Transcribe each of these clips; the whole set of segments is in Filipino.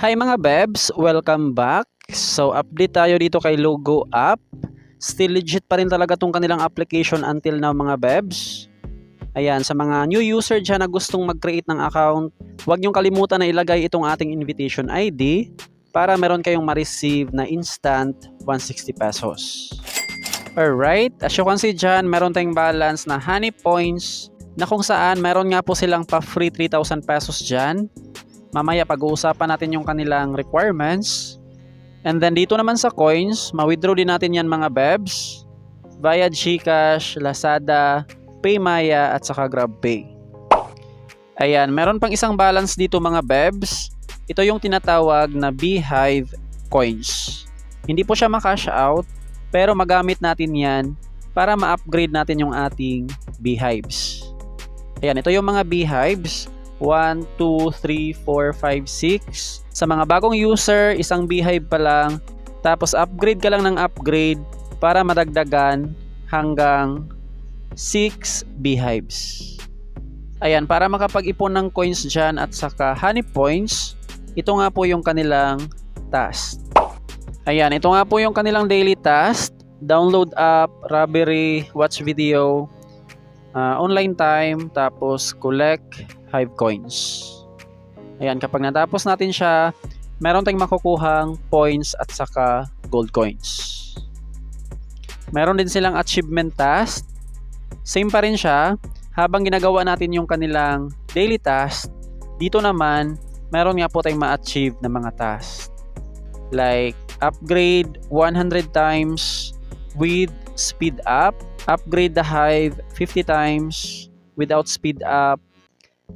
Hi mga Bebs! Welcome back! So update tayo dito kay Logo App. Still legit pa rin talaga tong kanilang application until now mga Bebs. Ayan, sa mga new user dyan na gustong mag-create ng account, huwag niyong kalimutan na ilagay itong ating invitation ID para meron kayong ma-receive na instant 160 pesos. Alright, as you can see dyan, meron tayong balance na honey points na kung saan meron nga po silang pa-free 3,000 pesos dyan. Mamaya pag-uusapan natin yung kanilang requirements. And then dito naman sa coins, ma-withdraw din natin yan mga Bebs via GCash, Lazada, Paymaya at saka GrabPay. Ayan, meron pang isang balance dito mga Bebs. Ito yung tinatawag na Beehive coins. Hindi po siya ma-cash out, pero magamit natin yan para ma-upgrade natin yung ating beehives. Ayan, ito yung mga beehives. 1, 2, 3, 4, 5, 6. Sa mga bagong user, isang beehive pa lang. Tapos upgrade ka lang ng upgrade para madagdagan hanggang 6 beehives. Ayan, para makapag-ipon ng coins dyan at saka honey points, ito nga po yung kanilang task. Ayan, ito nga po yung kanilang daily task. Download app, robbery, watch video, online time, tapos collect Hive coins. Ayan, kapag natapos natin siya, meron tayong makukuhang points at saka gold coins. Meron din silang achievement task. Same pa rin siya. Habang ginagawa natin yung kanilang daily task, dito naman, meron nga po tayong ma-achieve na mga task. Like, upgrade 100 times with speed up. Upgrade the hive 50 times without speed up.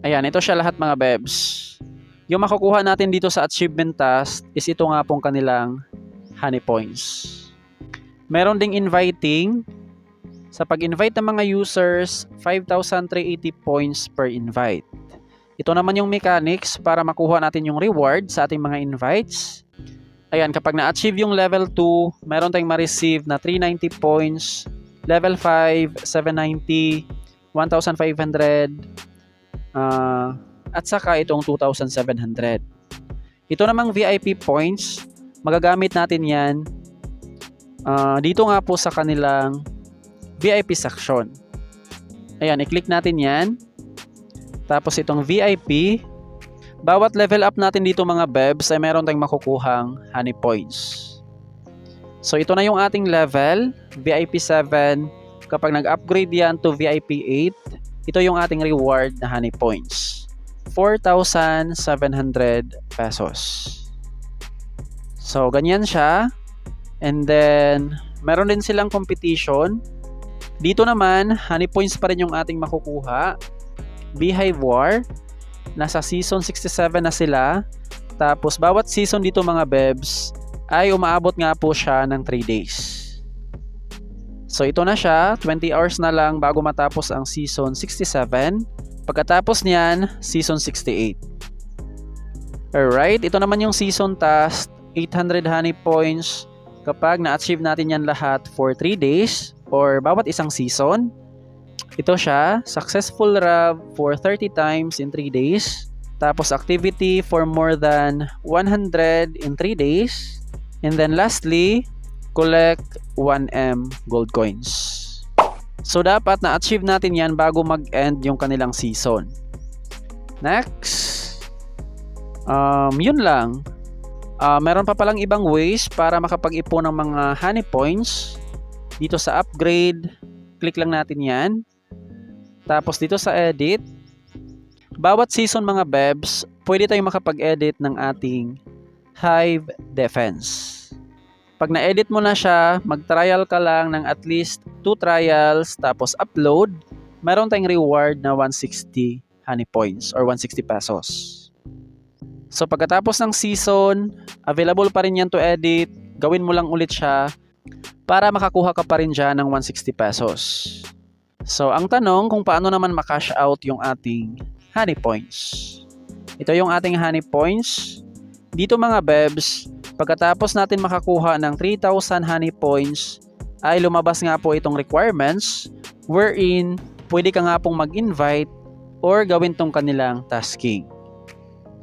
Ayan, ito siya lahat mga Bebs. Yung makukuha natin dito sa achievement task is ito nga pong kanilang honey points. Meron ding inviting. Sa pag-invite ng mga users, 5,380 points per invite. Ito naman yung mechanics para makuha natin yung reward sa ating mga invites. Ayan, kapag na-achieve yung level 2, meron tayong ma-receive na 390 points. Level 5, 790, 1,500, at saka itong 2,700. Ito namang VIP points, magagamit natin yan dito nga po sa kanilang VIP section. Ayan, i-click natin yan. Tapos itong VIP, bawat level up natin dito mga Bebs ay meron tayong makukuhang honey points. So ito na yung ating level, VIP 7. Kapag nag-upgrade yan to VIP 8, ito yung ating reward na honey points. 4,700 pesos. So, ganyan siya. And then, meron din silang competition. Dito naman, honey points pa rin yung ating makukuha. Beehive War. Nasa season 67 na sila. Tapos, bawat season dito mga Bebs ay umaabot nga po siya ng 3 days. So ito na siya, 20 hours na lang bago matapos ang season 67. Pagkatapos niyan, season 68. Alright, ito naman yung season task, 800 honey points. Kapag na-achieve natin yan lahat for 3 days or bawat isang season. Ito siya, successful rab for 30 times in 3 days. Tapos activity for more than 100 in 3 days. And then lastly, collect 1M gold coins. So dapat na-achieve natin yan bago mag-end yung kanilang season. Next. Yun lang. Meron pa palang ibang ways para makapag-ipon ng mga honey points. Dito sa upgrade, click lang natin yan. Tapos dito sa edit, bawat season mga Bebs, pwede tayong makapag-edit ng ating hive defense. Pag na-edit mo na siya, mag-trial ka lang ng at least 2 trials, tapos upload, meron tayong reward na 160 honey points or 160 pesos. So pagkatapos ng season, available pa rin yan to edit, gawin mo lang ulit siya para makakuha ka pa rin dyan ng 160 pesos. So ang tanong kung paano naman makash out yung ating honey points. Ito yung ating honey points. Dito mga Bebs, pagkatapos natin makakuha ng 3,000 honey points, ay lumabas nga po itong requirements wherein pwede ka nga pong mag-invite or gawin tong kanilang tasking.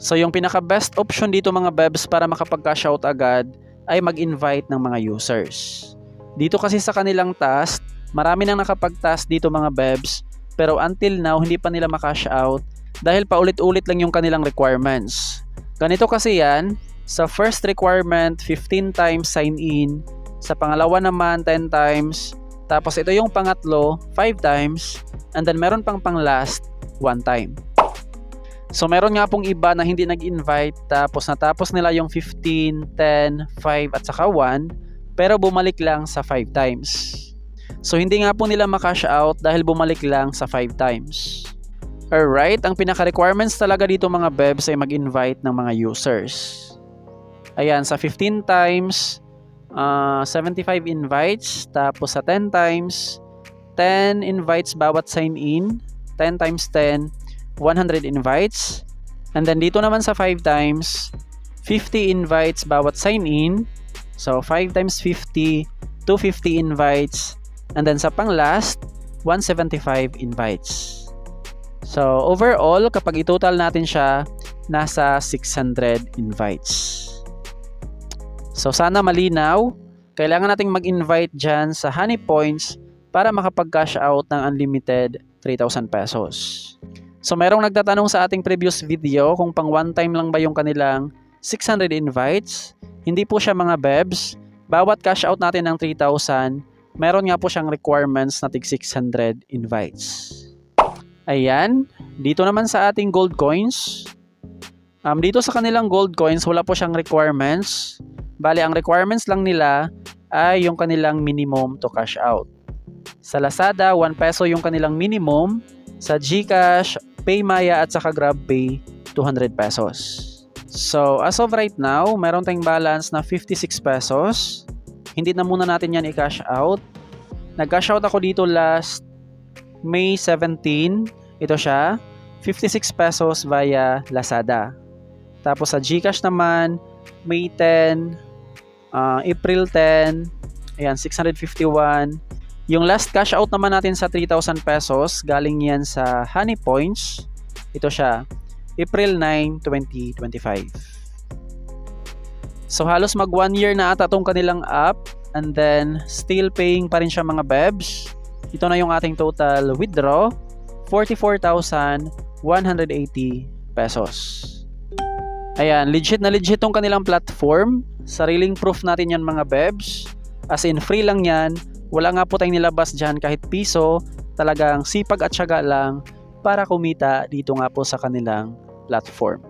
So yung pinaka-best option dito mga bebs para makapag-cash out agad ay mag-invite ng mga users. Dito kasi sa kanilang task, marami nang nakapag-task dito mga bebs, pero until now hindi pa nila makash out dahil paulit-ulit lang yung kanilang requirements. Ganito kasi yan, sa first requirement 15 times sign in, sa pangalawa naman 10 times, tapos ito yung pangatlo 5 times, and then meron pang last 1 time. So meron nga pong iba na hindi nag-invite tapos natapos nila yung 15, 10, 5 at saka 1 pero bumalik lang sa 5 times. So hindi nga po nila makash out dahil bumalik lang sa 5 times. Alright, ang pinaka-requirements talaga dito mga bebs ay mag-invite ng mga users. Ayan, sa 15 times, 75 invites, tapos sa 10 times, 10 invites bawat sign in, 10 times 10, 100 invites. And then dito naman sa 5 times, 50 invites bawat sign in. So 5 times 50, 250 invites. And then sa pang last, 175 invites. So overall, kapag i-total natin siya, nasa 600 invites. So sana malinaw, kailangan nating mag-invite dyan sa Honey Points para makapag-cash out ng unlimited 3,000 pesos. So merong nagtatanong sa ating previous video kung pang one time lang ba yung kanilang 600 invites. Hindi po siya mga bebs. Bawat cash out natin ng 3,000, meron nga po siyang requirements na tig 600 invites. Ayan, dito naman sa ating gold coins. Dito sa kanilang gold coins, wala po siyang requirements. Bali, ang requirements lang nila ay yung kanilang minimum to cash out. Sa Lazada, 1 peso yung kanilang minimum. Sa GCash, PayMaya at saka GrabPay, 200 pesos. So, as of right now, meron tayong balance na 56 pesos. Hindi na muna natin yan i-cash out. Nag-cash out ako dito last May 17. Ito siya, 56 pesos via Lazada. Tapos sa GCash naman, May 10, April 10, ayan, 651. Yung last cash out naman natin sa 3,000 pesos, galing yan sa Honey Points. Ito siya, April 9, 2025. So halos mag 1 year na ata itong kanilang app, and then still paying pa rin siya mga bebs. Ito na yung ating total withdraw, 44,180 pesos. Ayan, legit na legit itong kanilang platform. Sariling proof natin yan mga bebs. As in, free lang yan. Wala nga po tayong nilabas dyan kahit piso. Talagang sipag at syaga lang para kumita dito nga po sa kanilang platform.